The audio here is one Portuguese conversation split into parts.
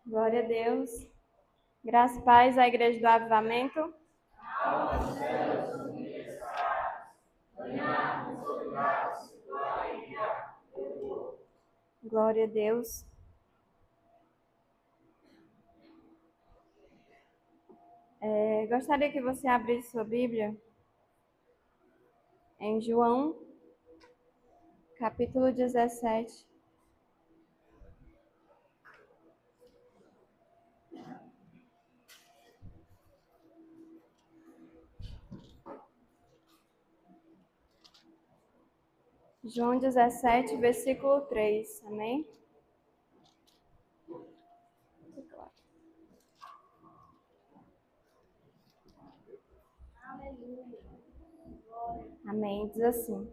Glória a Deus. Graças e paz à Igreja do Avivamento. Glória a Deus. Gostaria que você abrisse sua Bíblia em João, capítulo 17. João 17, versículo 3. Amém? Amém. Diz assim: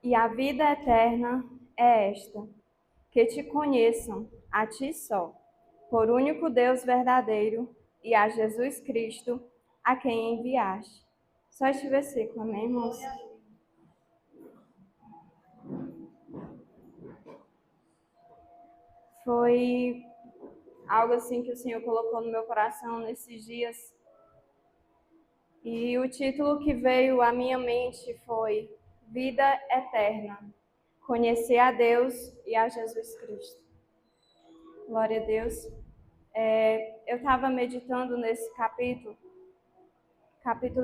E a vida eterna é esta, que te conheçam, a ti só, por único Deus verdadeiro, e a Jesus Cristo, a quem enviaste. Só este versículo, amém, irmãos? Foi algo assim que o Senhor colocou no meu coração nesses dias. E o título que veio à minha mente foi Vida Eterna. Conhecer a Deus e a Jesus Cristo. Glória a Deus. Eu estava meditando nesse capítulo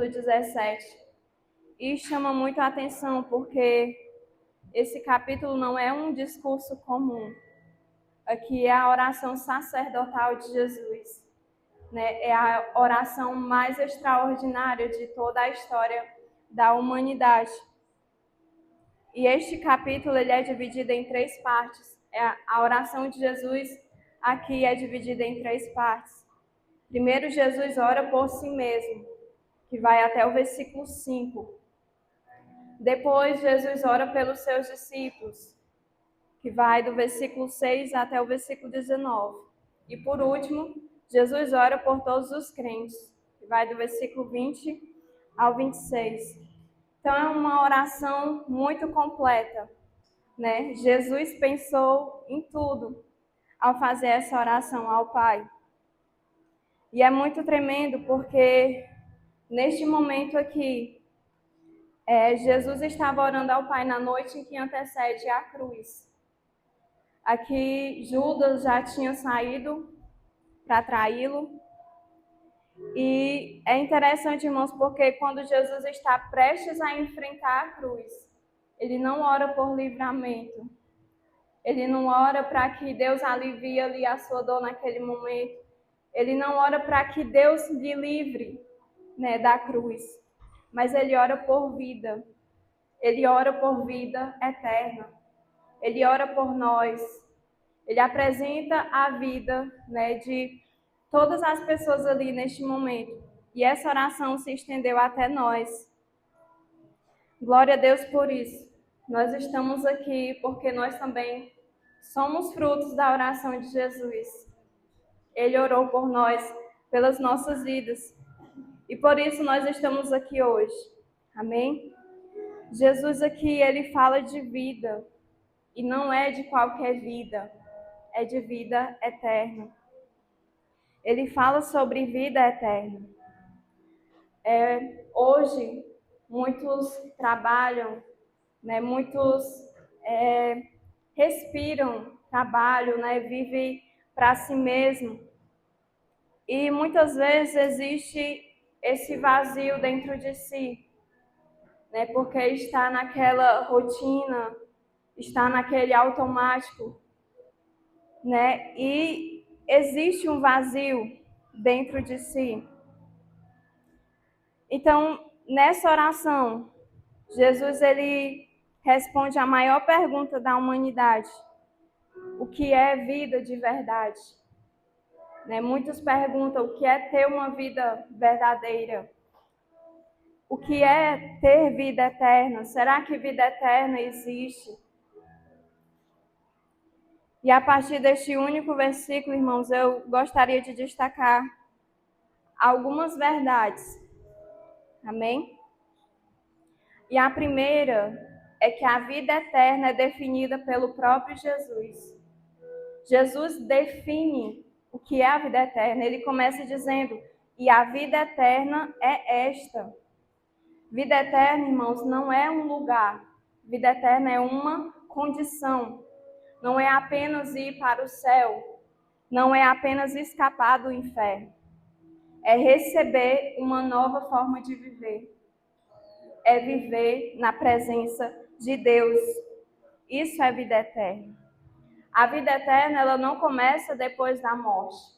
17, e chama muito a atenção porque esse capítulo não é um discurso comum. Aqui é a oração sacerdotal de Jesus. É a oração mais extraordinária de toda a história da humanidade. E este capítulo ele é dividido em 3 partes. A oração de Jesus aqui é dividida em 3 partes. Primeiro, Jesus ora por si mesmo, que vai até o versículo 5. Depois, Jesus ora pelos seus discípulos, que vai do versículo 6 até o versículo 19. E por último, Jesus ora por todos os crentes, que vai do versículo 20 ao 26. Então é uma oração muito completa, né? Jesus pensou em tudo ao fazer essa oração ao Pai. E é muito tremendo porque neste momento aqui, Jesus estava orando ao Pai na noite em que antecede a cruz. Aqui Judas já tinha saído para traí-lo. E é interessante, irmãos, porque quando Jesus está prestes a enfrentar a cruz, ele não ora por livramento. Ele não ora para que Deus alivie ali a sua dor naquele momento. Ele não ora para que Deus lhe livre, né, da cruz. Mas ele ora por vida. Ele ora por vida eterna. Ele ora por nós. Ele apresenta a vida, né, de todas as pessoas ali neste momento. E essa oração se estendeu até nós. Glória a Deus por isso. Nós estamos aqui porque nós também somos frutos da oração de Jesus. Ele orou por nós, pelas nossas vidas. E por isso nós estamos aqui hoje. Amém? Jesus aqui, ele fala de vida. E não é de qualquer vida. É de vida eterna. Ele fala sobre vida eterna. Hoje, muitos trabalham, né? Muitos respiram trabalho, né? Vivem para si mesmo. E muitas vezes existe esse vazio dentro de si, né? Porque está naquela rotina, está naquele automático, né? E existe um vazio dentro de si. Então, nessa oração, Jesus ele responde a maior pergunta da humanidade: o que é vida de verdade? Né? Muitos perguntam o que é ter uma vida verdadeira. O que é ter vida eterna? Será que vida eterna existe? E a partir deste único versículo, irmãos, eu gostaria de destacar algumas verdades. Amém? E a primeira é que a vida eterna é definida pelo próprio Jesus. Jesus define o que é a vida eterna. Ele começa dizendo: e a vida eterna é esta. Vida eterna, irmãos, não é um lugar. Vida eterna é uma condição. Não é apenas ir para o céu. Não é apenas escapar do inferno. É receber uma nova forma de viver. É viver na presença de Deus. Isso é vida eterna. A vida eterna, ela não começa depois da morte.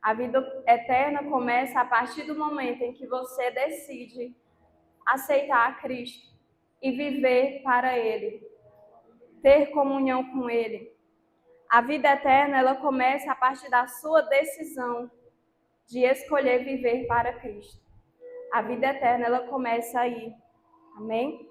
A vida eterna começa a partir do momento em que você decide aceitar a Cristo e viver para Ele, ter comunhão com Ele. A vida eterna, ela começa a partir da sua decisão de escolher viver para Cristo. A vida eterna, ela começa aí. Amém?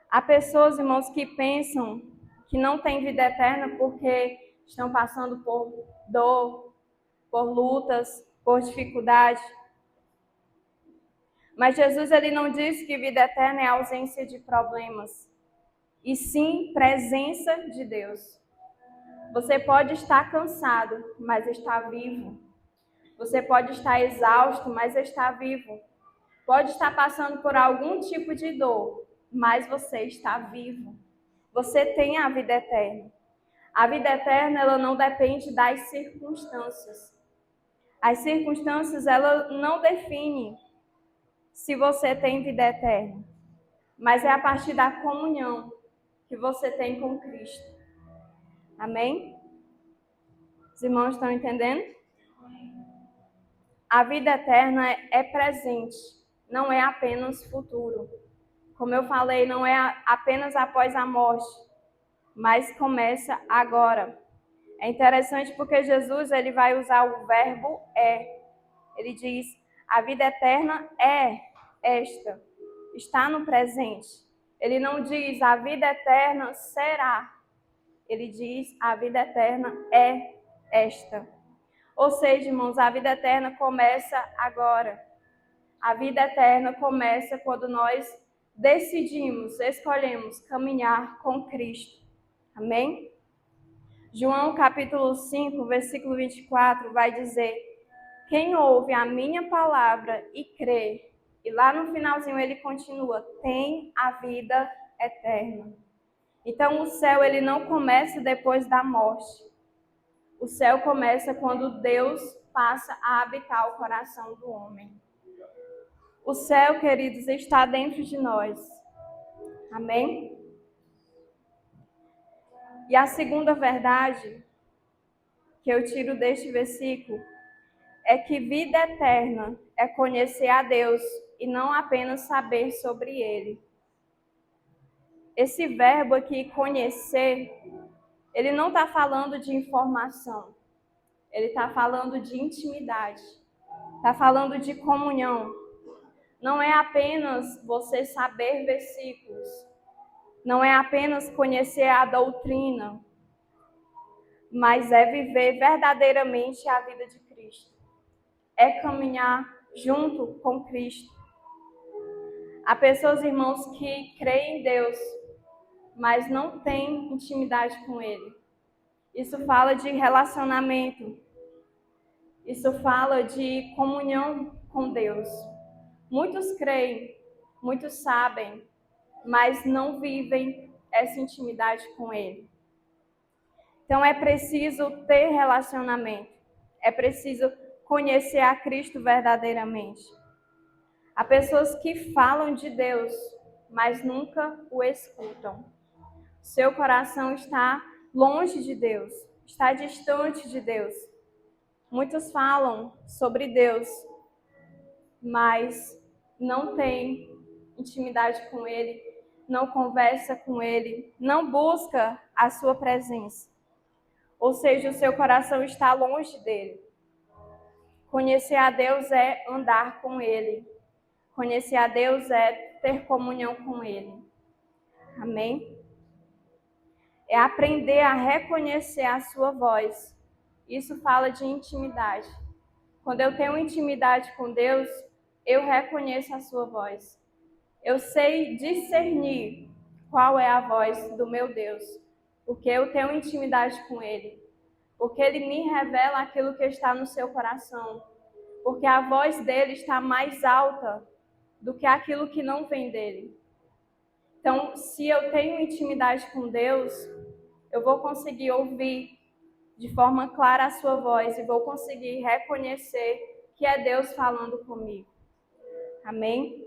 Há pessoas, irmãos, que pensam que não têm vida eterna porque estão passando por dor, por lutas, por dificuldade. Mas Jesus, ele não diz que vida eterna é ausência de problemas, e sim presença de Deus. Você pode estar cansado, mas está vivo. Você pode estar exausto, mas está vivo. Pode estar passando por algum tipo de dor, mas você está vivo. Você tem a vida eterna. A vida eterna, ela não depende das circunstâncias. As circunstâncias, ela não definem se você tem vida eterna, mas é a partir da comunhão que você tem com Cristo. Amém? Os irmãos estão entendendo? A vida eterna é presente, não é apenas futuro. Como eu falei, não é apenas após a morte, mas começa agora. É interessante porque Jesus, ele vai usar o verbo é. Ele diz: a vida eterna é esta, está no presente. Ele não diz: a vida eterna será. Ele diz: a vida eterna é esta. Ou seja, irmãos, a vida eterna começa agora. A vida eterna começa quando nós decidimos, escolhemos caminhar com Cristo. Amém? João capítulo 5, versículo 24 vai dizer: quem ouve a minha palavra e crê, e lá no finalzinho ele continua, tem a vida eterna. Então o céu, ele não começa depois da morte. O céu começa quando Deus passa a habitar o coração do homem. O céu, queridos, está dentro de nós. Amém? E a segunda verdade que eu tiro deste versículo é que vida eterna é conhecer a Deus e não apenas saber sobre Ele. Esse verbo aqui, conhecer, ele não está falando de informação. Ele está falando de intimidade. Está falando de comunhão. Não é apenas você saber versículos. Não é apenas conhecer a doutrina. Mas é viver verdadeiramente a vida de Cristo. É caminhar junto com Cristo. Há pessoas, irmãos, que creem em Deus, mas não têm intimidade com Ele. Isso fala de relacionamento. Isso fala de comunhão com Deus. Muitos creem, muitos sabem, mas não vivem essa intimidade com Ele. Então é preciso ter relacionamento. É preciso conhecer a Cristo verdadeiramente. Há pessoas que falam de Deus, mas nunca o escutam. Seu coração está longe de Deus, está distante de Deus. Muitos falam sobre Deus, mas não têm intimidade com Ele, não conversa com Ele, não busca a sua presença. Ou seja, o seu coração está longe dele. Conhecer a Deus é andar com Ele. Conhecer a Deus é ter comunhão com Ele. Amém? É aprender a reconhecer a sua voz. Isso fala de intimidade. Quando eu tenho intimidade com Deus, eu reconheço a sua voz. Eu sei discernir qual é a voz do meu Deus. porque eu tenho intimidade com Ele, porque Ele me revela aquilo que está no seu coração, porque a voz dele está mais alta do que aquilo que não vem dele. Então, se eu tenho intimidade com Deus, eu vou conseguir ouvir de forma clara a sua voz e vou conseguir reconhecer que é Deus falando comigo. Amém?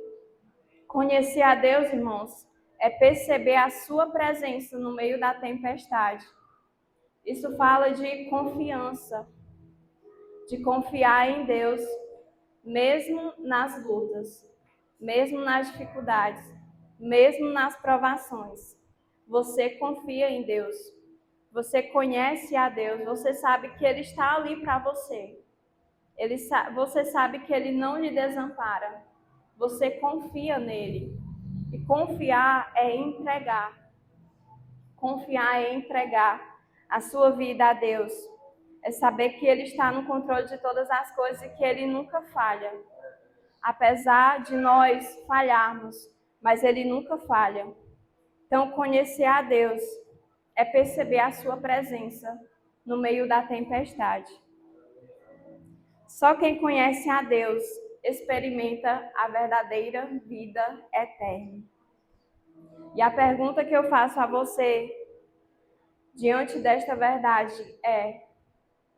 Conhecer a Deus, irmãos, é perceber a sua presença no meio da tempestade. Isso fala de confiança, de confiar em Deus, mesmo nas lutas, mesmo nas dificuldades, mesmo nas provações. Você confia em Deus, você conhece a Deus, você sabe que Ele está ali para você. Você sabe que Ele não lhe desampara, você confia nele. E confiar é entregar. Confiar é entregar a sua vida a Deus. É saber que Ele está no controle de todas as coisas e que Ele nunca falha. Apesar de nós falharmos, mas Ele nunca falha. Então, conhecer a Deus é perceber a sua presença no meio da tempestade. Só quem conhece a Deus experimenta a verdadeira vida eterna. E a pergunta que eu faço a você, diante desta verdade, é: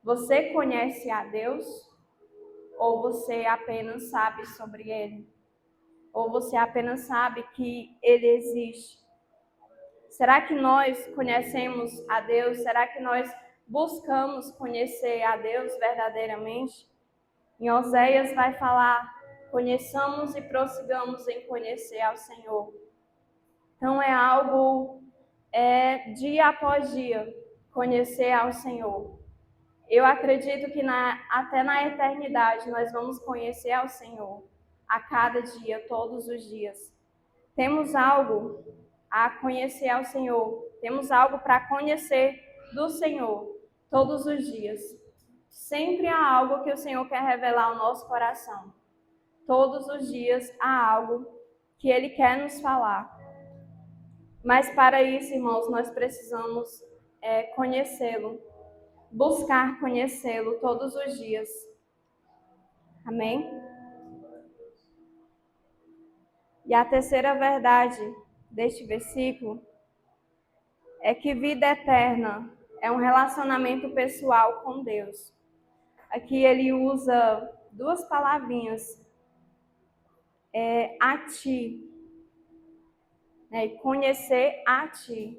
você conhece a Deus? Ou você apenas sabe sobre Ele? Ou você apenas sabe que Ele existe? Será que nós conhecemos a Deus? Será que nós buscamos conhecer a Deus verdadeiramente? Em Oséias vai falar: conheçamos e prossigamos em conhecer ao Senhor. Então é algo dia após dia, conhecer ao Senhor. Eu acredito que até na eternidade nós vamos conhecer ao Senhor a cada dia, todos os dias. Temos algo a conhecer ao Senhor, temos algo para conhecer do Senhor todos os dias. Sempre há algo que o Senhor quer revelar ao nosso coração. Todos os dias há algo que Ele quer nos falar. Mas para isso, irmãos, nós precisamos conhecê-lo, buscar conhecê-lo todos os dias. Amém? E a terceira verdade deste versículo é que vida eterna é um relacionamento pessoal com Deus. Aqui ele usa duas palavrinhas, a ti, né? Conhecer a ti.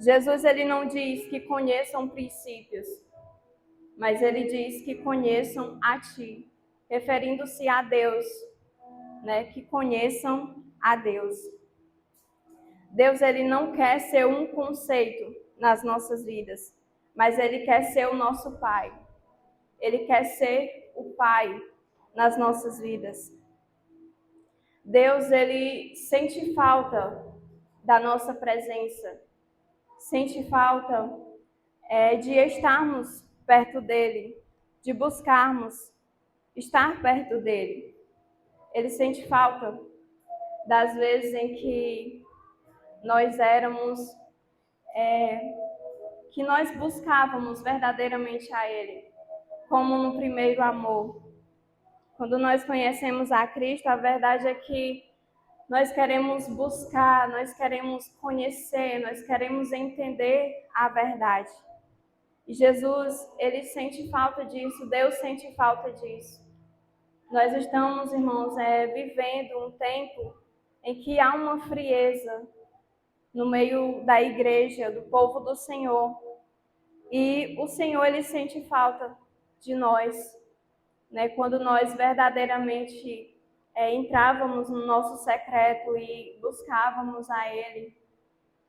Jesus ele não diz que conheçam princípios, mas ele diz que conheçam a ti, referindo-se a Deus, né? Que conheçam a Deus. Deus ele não quer ser um conceito nas nossas vidas, mas ele quer ser o nosso Pai. Ele quer ser o Pai nas nossas vidas. Deus ele sente falta da nossa presença, sente falta de estarmos perto dele, de buscarmos estar perto dele. Ele sente falta das vezes em que nós éramos, que nós buscávamos verdadeiramente a Ele, como no primeiro amor. Quando nós conhecemos a Cristo, a verdade é que nós queremos buscar, nós queremos conhecer, nós queremos entender a verdade. E Jesus, ele sente falta disso, Deus sente falta disso. Nós estamos, irmãos, vivendo um tempo em que há uma frieza no meio da igreja, do povo do Senhor. E o Senhor, ele sente falta de nós, né? Quando nós verdadeiramente entrávamos no nosso secreto e buscávamos a Ele,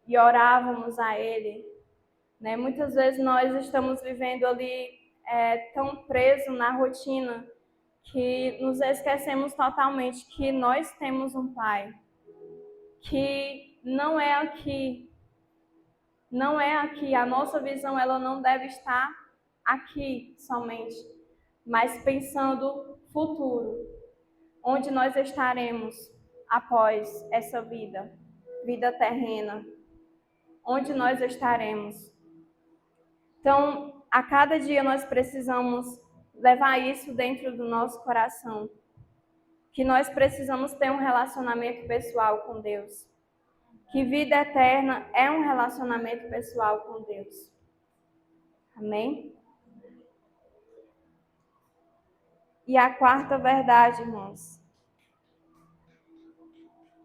e orávamos a Ele, né? Muitas vezes nós estamos vivendo ali tão presos na rotina que nos esquecemos totalmente que nós temos um Pai, que não é aqui, a nossa visão ela não deve estar aqui somente, mas pensando futuro, onde nós estaremos após essa vida terrena. onde nós estaremos. Então, a cada dia nós precisamos levar isso dentro do nosso coração, que nós precisamos ter um relacionamento pessoal com Deus, que vida eterna é um relacionamento pessoal com Deus. Amém? E a quarta verdade, irmãos,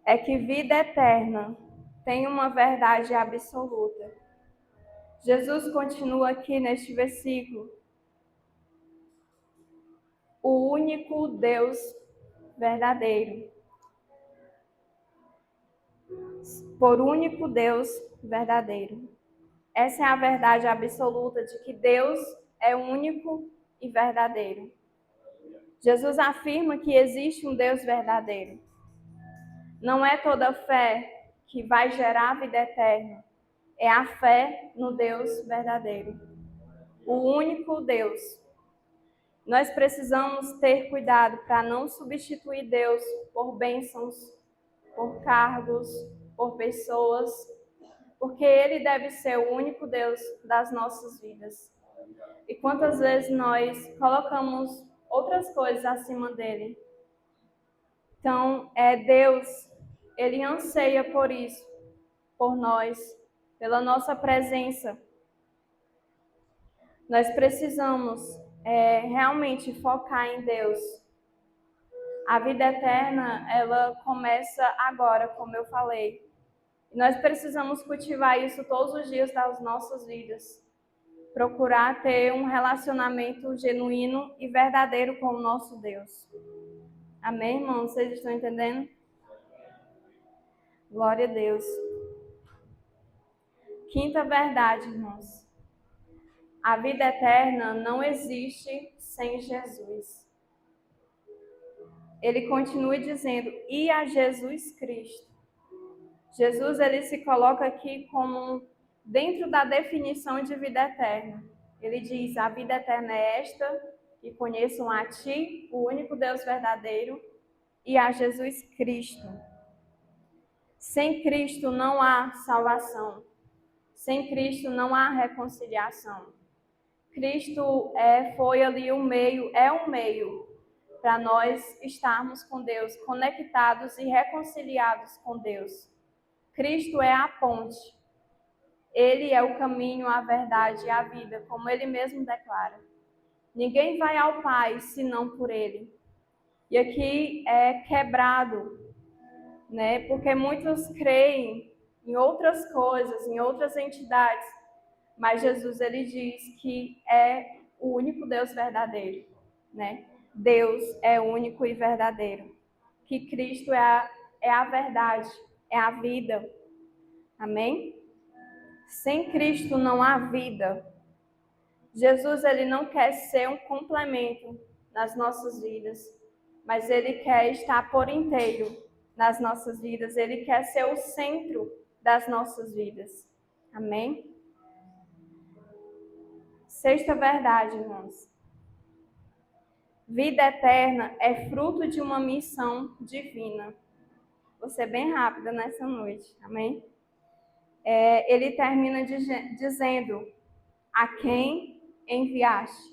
é que vida eterna tem uma verdade absoluta. Jesus continua aqui neste versículo. O único Deus verdadeiro. Por único Deus verdadeiro. Essa é a verdade absoluta de que Deus é único e verdadeiro. Jesus afirma que existe um Deus verdadeiro. Não é toda fé que vai gerar vida eterna. É a fé no Deus verdadeiro. O único Deus. Nós precisamos ter cuidado para não substituir Deus por bênçãos, por cargos, por pessoas, porque Ele deve ser o único Deus das nossas vidas. E quantas vezes nós colocamos outras coisas acima dele? Então, Deus, Ele anseia por isso, por nós, pela nossa presença. Nós precisamos realmente focar em Deus. A vida eterna, ela começa agora, como eu falei. E nós precisamos cultivar isso todos os dias das nossas vidas. Procurar ter um relacionamento genuíno e verdadeiro com o nosso Deus. Amém, irmãos? Vocês estão entendendo? Glória a Deus. Quinta verdade, irmãos. A vida eterna não existe sem Jesus. Ele continua dizendo, e a Jesus Cristo. Jesus, ele se coloca aqui como dentro da definição de vida eterna. Ele diz, a vida eterna é esta, que conheçam a Ti, o único Deus verdadeiro, e a Jesus Cristo. Sem Cristo não há salvação. Sem Cristo não há reconciliação. Cristo foi ali um meio para nós estarmos com Deus, conectados e reconciliados com Deus. Cristo é a ponte. Ele é o caminho, a verdade e a vida, como ele mesmo declara. Ninguém vai ao Pai senão por ele. E aqui é quebrado, né? Porque muitos creem em outras coisas, em outras entidades, mas Jesus, ele diz que é o único Deus verdadeiro, né? Deus é único e verdadeiro. Que Cristo é a verdade, é a vida. Amém? Sem Cristo não há vida. Jesus, ele não quer ser um complemento nas nossas vidas, mas ele quer estar por inteiro nas nossas vidas. Ele quer ser o centro das nossas vidas. Amém? Sexta verdade, irmãos. Vida eterna é fruto de uma missão divina. Vou ser bem rápida nessa noite, amém? Ele termina dizendo, a quem enviaste?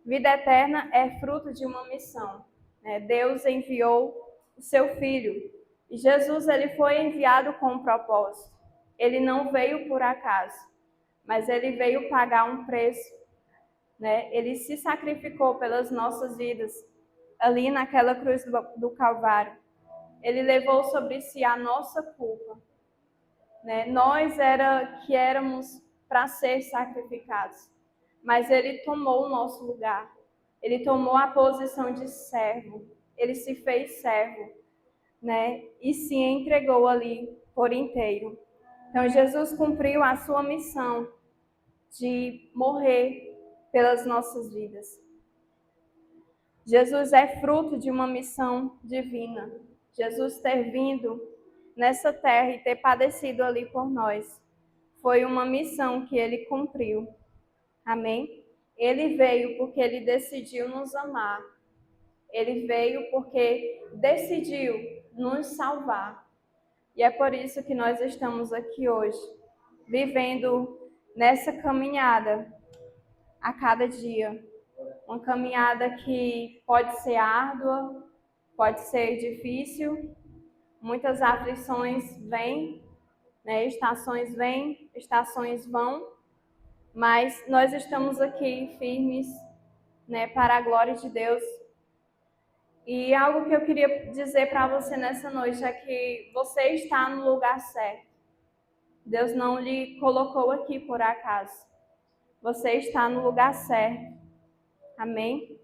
Vida eterna é fruto de uma missão. Né? Deus enviou o seu Filho. E Jesus, ele foi enviado com um propósito. Ele não veio por acaso, mas ele veio pagar um preço. Né? Ele se sacrificou pelas nossas vidas, ali naquela cruz do Calvário. Ele levou sobre si a nossa culpa. Né? Nós éramos para ser sacrificados, mas ele tomou o nosso lugar. Ele tomou a posição de servo. Ele se fez servo, né? E se entregou ali por inteiro. Então Jesus cumpriu a sua missão de morrer pelas nossas vidas. Jesus é fruto de uma missão divina. Jesus ter vindo nessa terra e ter padecido ali por nós foi uma missão que ele cumpriu. Amém? Ele veio porque ele decidiu nos amar. Ele veio porque decidiu nos salvar. E é por isso que nós estamos aqui hoje. vivendo nessa caminhada a cada dia. Uma caminhada que pode ser árdua, pode ser difícil, muitas aflições vêm, né? Estações vêm, estações vão, mas nós estamos aqui firmes, né, para a glória de Deus. E algo que eu queria dizer para você nessa noite é que você está no lugar certo. Deus não lhe colocou aqui por acaso. Você está no lugar certo. Amém?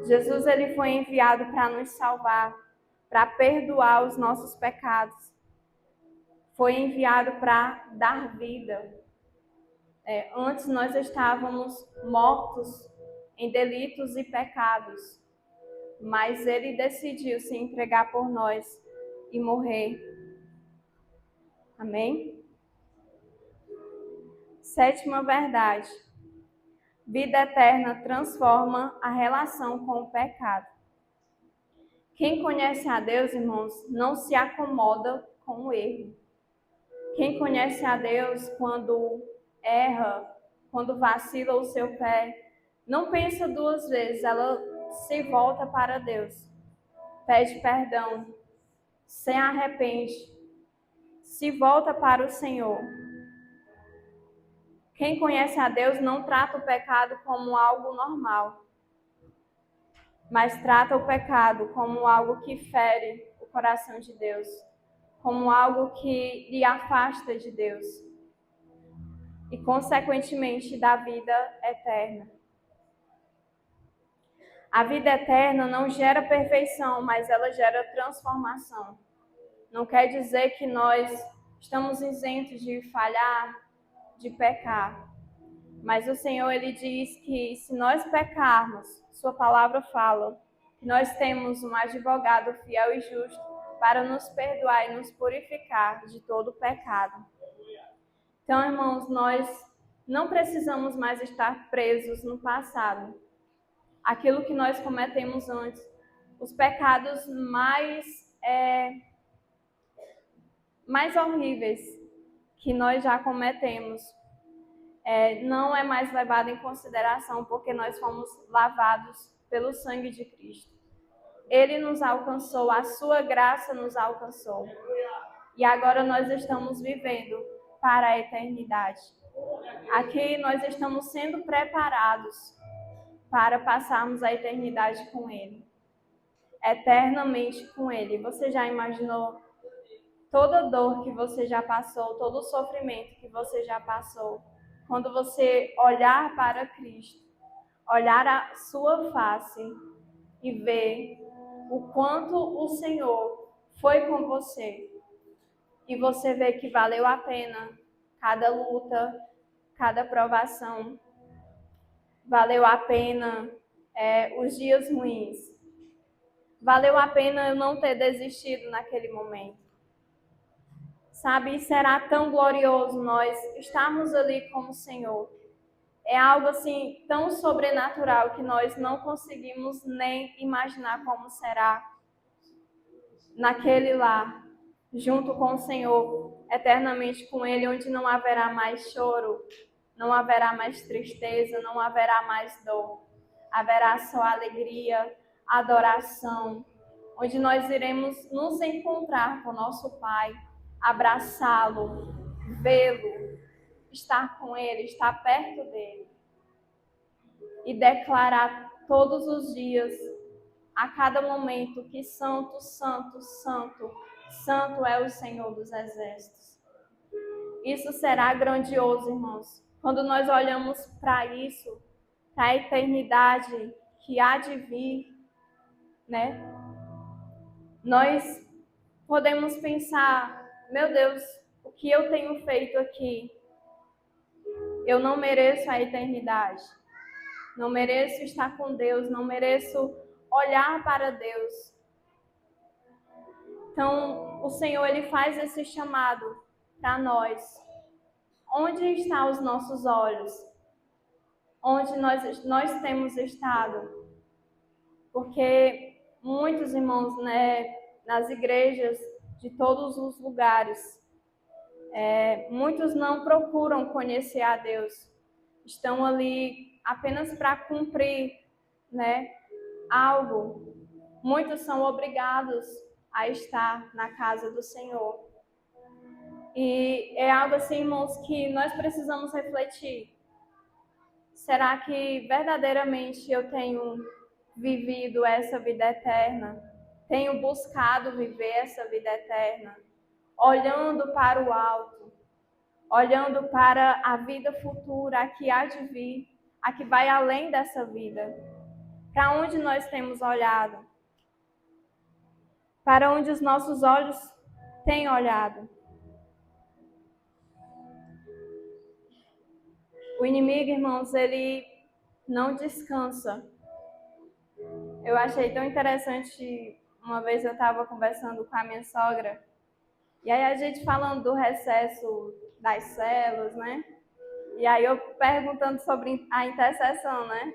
Jesus, ele foi enviado para nos salvar, para perdoar os nossos pecados. Foi enviado para dar vida. Antes nós estávamos mortos em delitos e pecados, mas ele decidiu se entregar por nós e morrer. Amém? Sétima verdade. Vida eterna transforma a relação com o pecado. Quem conhece a Deus, irmãos, não se acomoda com o erro. Quem conhece a Deus, quando erra, quando vacila o seu pé, não pensa duas vezes, ela se volta para Deus, pede perdão, se arrepende, se volta para o Senhor. Quem conhece a Deus não trata o pecado como algo normal, mas trata o pecado como algo que fere o coração de Deus, como algo que lhe afasta de Deus e, consequentemente, da vida eterna. A vida eterna não gera perfeição, mas ela gera transformação. Não quer dizer que nós estamos isentos de falhar, de pecar. Mas o Senhor, ele diz que se nós pecarmos, sua palavra fala, que nós temos um advogado fiel e justo para nos perdoar e nos purificar de todo pecado. Então, irmãos, nós não precisamos mais estar presos no passado. Aquilo que nós cometemos antes, os pecados mais horríveis que nós já cometemos, não é mais levado em consideração, porque nós fomos lavados pelo sangue de Cristo. Ele nos alcançou, a sua graça nos alcançou. E agora nós estamos vivendo para a eternidade. Aqui nós estamos sendo preparados para passarmos a eternidade com Ele. Eternamente com Ele. Você já imaginou toda dor que você já passou, todo o sofrimento que você já passou? Quando você olhar para Cristo, olhar a sua face e ver o quanto o Senhor foi com você, e você vê que valeu a pena cada luta, cada provação, valeu a pena os dias ruins, valeu a pena eu não ter desistido naquele momento. Sabe, será tão glorioso nós estarmos ali com o Senhor. É algo assim tão sobrenatural que nós não conseguimos nem imaginar como será naquele lar, junto com o Senhor, eternamente com Ele, onde não haverá mais choro, não haverá mais tristeza, não haverá mais dor. Haverá só alegria, adoração, onde nós iremos nos encontrar com nosso Pai, abraçá-lo, vê-lo, estar com Ele, estar perto dEle e declarar todos os dias, a cada momento, que santo, santo, santo, santo é o Senhor dos Exércitos. Isso será grandioso, irmãos. Quando nós olhamos para isso, para a eternidade que há de vir, né? Nós podemos pensar, meu Deus, o que eu tenho feito aqui? Eu não mereço a eternidade. Não mereço estar com Deus, não mereço olhar para Deus. Então, o Senhor, ele faz esse chamado para nós. Onde estão os nossos olhos? Onde nós temos estado? Porque muitos irmãos, né, nas igrejas de todos os lugares, Muitos não procuram conhecer a Deus, estão ali apenas para cumprir, né, algo. Muitos são obrigados a estar na casa do Senhor. E é algo assim, irmãos, que nós precisamos refletir. Será que verdadeiramente eu tenho vivido essa vida eterna? Tenho buscado viver essa vida eterna? Olhando para o alto, olhando para a vida futura, a que há de vir, a que vai além dessa vida. Para onde nós temos olhado? Para onde os nossos olhos têm olhado? O inimigo, irmãos, ele não descansa. Eu achei tão interessante, uma vez eu estava conversando com a minha sogra, e aí a gente falando do recesso das células, né? E aí eu perguntando sobre a intercessão, né?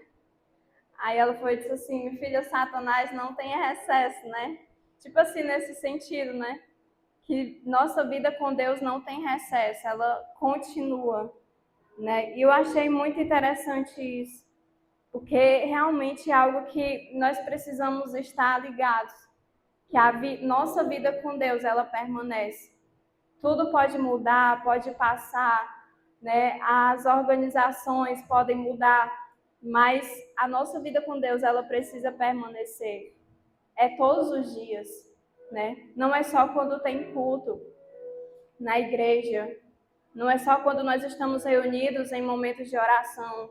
Aí ela foi e disse assim, minha filha, Satanás não tem recesso, né? Tipo assim, nesse sentido, né? Que nossa vida com Deus não tem recesso, ela continua, né? E eu achei muito interessante isso, porque realmente é algo que nós precisamos estar ligados, que a nossa vida com Deus, ela permanece. Tudo pode mudar, pode passar, né? As organizações podem mudar, mas a nossa vida com Deus, ela precisa permanecer. É todos os dias, né? Não é só quando tem culto na igreja, não é só quando nós estamos reunidos em momentos de oração.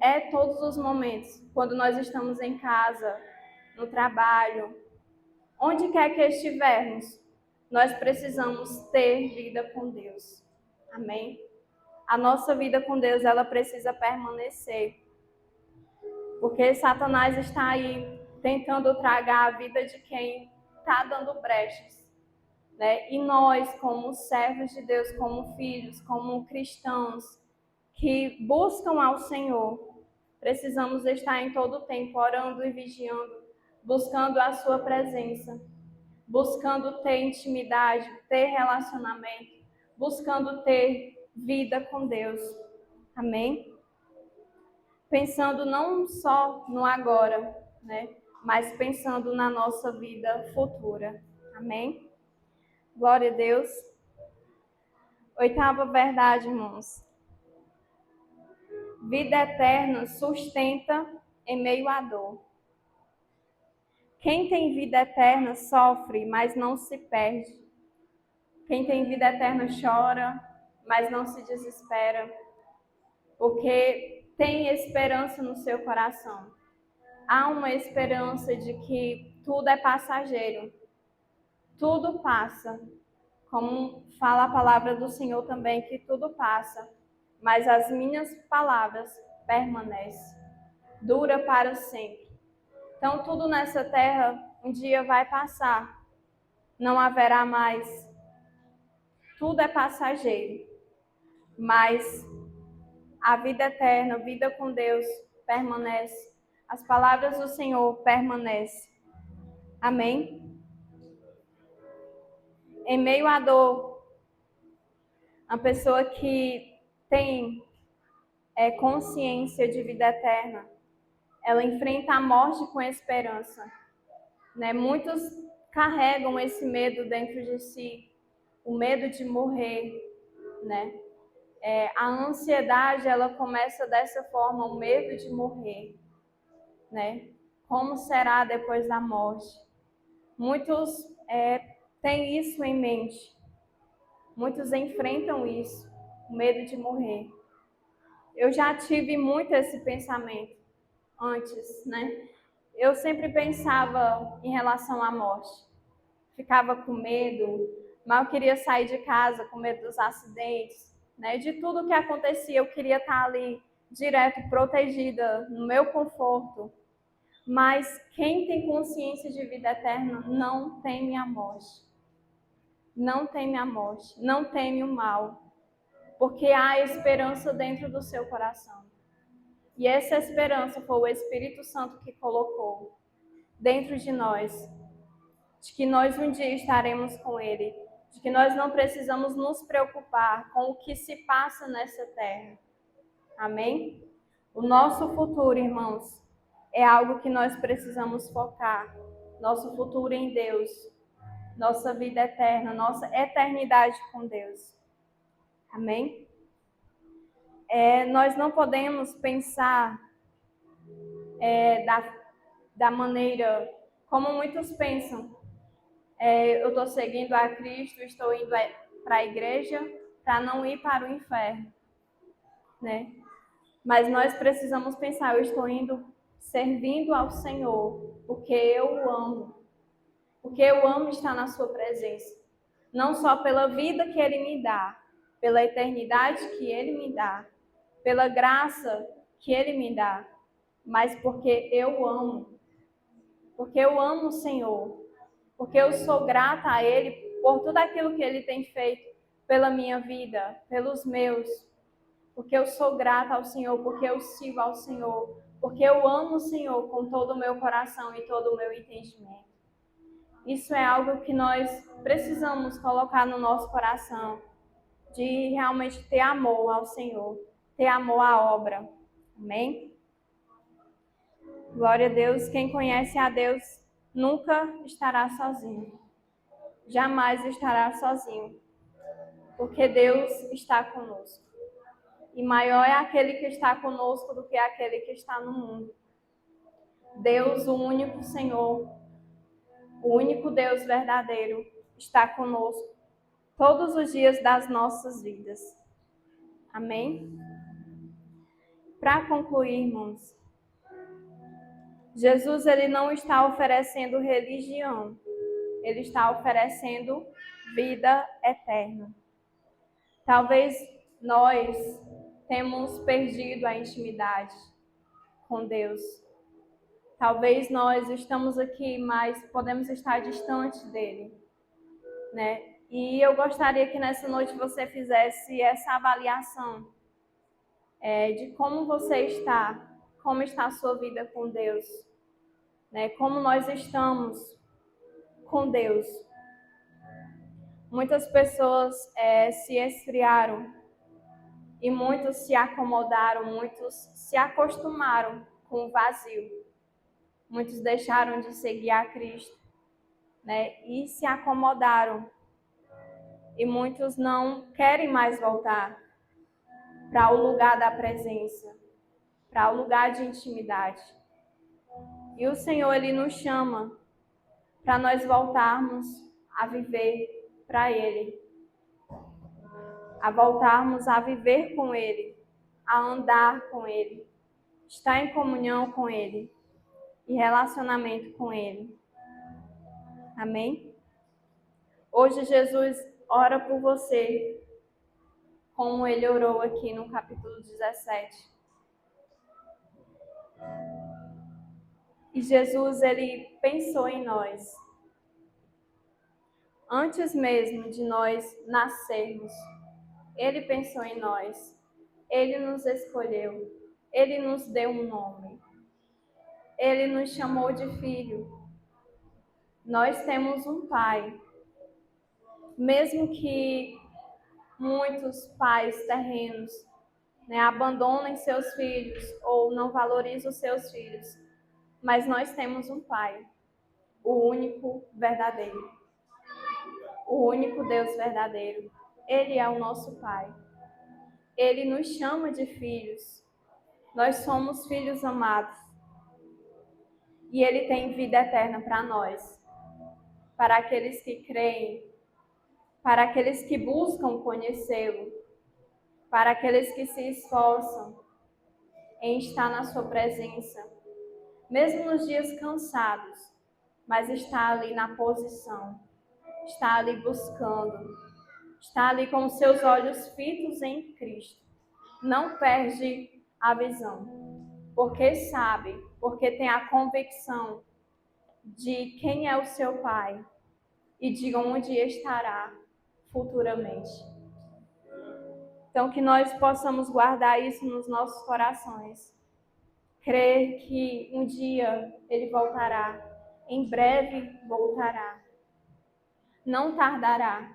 É todos os momentos, quando nós estamos em casa, no trabalho, onde quer que estivermos, nós precisamos ter vida com Deus. Amém? A nossa vida com Deus, ela precisa permanecer. Porque Satanás está aí tentando tragar a vida de quem está dando brechas, né? E nós, como servos de Deus, como filhos, como cristãos que buscam ao Senhor, precisamos estar em todo o tempo orando e vigiando, buscando a sua presença, buscando ter intimidade, ter relacionamento, buscando ter vida com Deus. Amém? Pensando não só no agora, né? Mas pensando na nossa vida futura. Amém? Glória a Deus. Oitava verdade, irmãos. Vida eterna sustenta em meio à dor. Quem tem vida eterna sofre, mas não se perde. Quem tem vida eterna chora, mas não se desespera, porque tem esperança no seu coração. Há uma esperança de que tudo é passageiro, tudo passa. Como fala a palavra do Senhor também, que tudo passa, mas as minhas palavras permanecem, dura para sempre. Então tudo nessa terra um dia vai passar, não haverá mais. Tudo é passageiro, mas a vida eterna, a vida com Deus permanece. As palavras do Senhor permanecem. Amém? Em meio à dor, a pessoa que tem consciência de vida eterna, ela enfrenta a morte com esperança, né? Muitos carregam esse medo dentro de si, o medo de morrer, né? A ansiedade, ela começa dessa forma, o medo de morrer, né? Como será depois da morte? Muitos têm isso em mente, muitos enfrentam isso, o medo de morrer. Eu já tive muito esse pensamento antes, né? Eu sempre pensava em relação à morte. Ficava com medo, mal queria sair de casa com medo dos acidentes, né? De tudo que acontecia, eu queria estar ali direto, protegida, no meu conforto. Mas quem tem consciência de vida eterna não teme a morte. Não teme a morte, não teme o mal, porque há esperança dentro do seu coração. E essa esperança foi o Espírito Santo que colocou dentro de nós, de que nós um dia estaremos com Ele. de que nós não precisamos nos preocupar com o que se passa nessa terra. Amém? O nosso futuro, irmãos, é algo que nós precisamos focar. Nosso futuro em Deus, nossa vida eterna, nossa eternidade com Deus. Amém? Nós não podemos pensar da maneira como muitos pensam. Eu estou seguindo a Cristo, estou indo para a igreja para não ir para o inferno, né? Mas nós precisamos pensar, eu estou indo servindo ao Senhor, porque eu o amo. Porque eu amo estar na sua presença. Não só pela vida que Ele me dá, pela eternidade que Ele me dá, pela graça que Ele me dá, mas porque eu amo. Porque eu amo o Senhor. Porque eu sou grata a Ele por tudo aquilo que Ele tem feito pela minha vida, pelos meus. Porque eu sou grata ao Senhor, porque eu sirvo ao Senhor, porque eu amo o Senhor com todo o meu coração e todo o meu entendimento. Isso é algo que nós precisamos colocar no nosso coração, de realmente ter amor ao Senhor, ter amor à obra. Amém? Glória a Deus. Quem conhece a Deus nunca estará sozinho. Jamais estará sozinho. Porque Deus está conosco. E maior é aquele que está conosco do que aquele que está no mundo. Deus, o único Senhor, o único Deus verdadeiro, está conosco todos os dias das nossas vidas. Amém? Para concluir, irmãos, Jesus ele não está oferecendo religião, ele está oferecendo vida eterna. Talvez nós temos perdido a intimidade com Deus. Talvez nós estamos aqui, mas podemos estar distante dele, né? E eu gostaria que nessa noite você fizesse essa avaliação de como você está, como está a sua vida com Deus, né? Como nós estamos com Deus. Muitas pessoas se esfriaram e muitos se acomodaram, muitos se acostumaram com o vazio. Muitos deixaram de seguir a Cristo, né? E se acomodaram. E muitos não querem mais voltar para o lugar da presença, para o lugar de intimidade. E o Senhor, Ele nos chama para nós voltarmos a viver para Ele, a voltarmos a viver com Ele, a andar com Ele, estar em comunhão com Ele e relacionamento com Ele. Amém? Hoje Jesus ora por você, como Ele orou aqui no capítulo 17. E Jesus, Ele pensou em nós. Antes mesmo de nós nascermos, Ele pensou em nós. Ele nos escolheu. Ele nos deu um nome. Ele nos chamou de filho. Nós temos um pai. Mesmo que muitos pais terrenos abandonem seus filhos ou não valorizem os seus filhos, mas nós temos um pai, o único verdadeiro, o único Deus verdadeiro. Ele é o nosso pai. Ele nos chama de filhos. Nós somos filhos amados. E Ele tem vida eterna para nós, para aqueles que creem, para aqueles que buscam conhecê-lo, para aqueles que se esforçam em estar na sua presença, mesmo nos dias cansados, mas está ali na posição, está ali buscando, está ali com os seus olhos fitos em Cristo. Não perde a visão, porque sabe, porque tem a convicção de quem é o seu Pai e de onde estará futuramente. Então, que nós possamos guardar isso nos nossos corações. Crer que um dia Ele voltará, em breve voltará. Não tardará.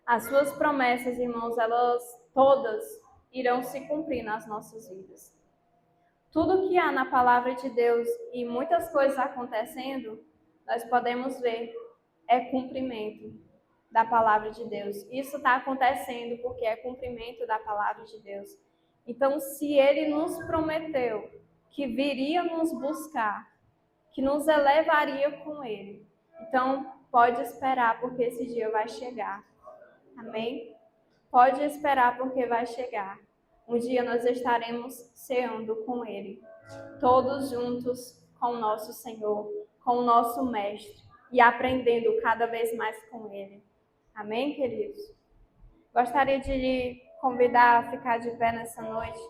As suas promessas, irmãos, elas todas irão se cumprir nas nossas vidas. Tudo que há na palavra de Deus e muitas coisas acontecendo, nós podemos ver é cumprimento da palavra de Deus. Isso está acontecendo porque é cumprimento da palavra de Deus. Então, se Ele nos prometeu que viria nos buscar, que nos elevaria com Ele, então pode esperar porque esse dia vai chegar. Amém? Pode esperar porque vai chegar. Um dia nós estaremos ceando com Ele, todos juntos com o nosso Senhor, com o nosso Mestre e aprendendo cada vez mais com Ele. Amém, queridos? Gostaria de lhe convidar a ficar de pé nessa noite.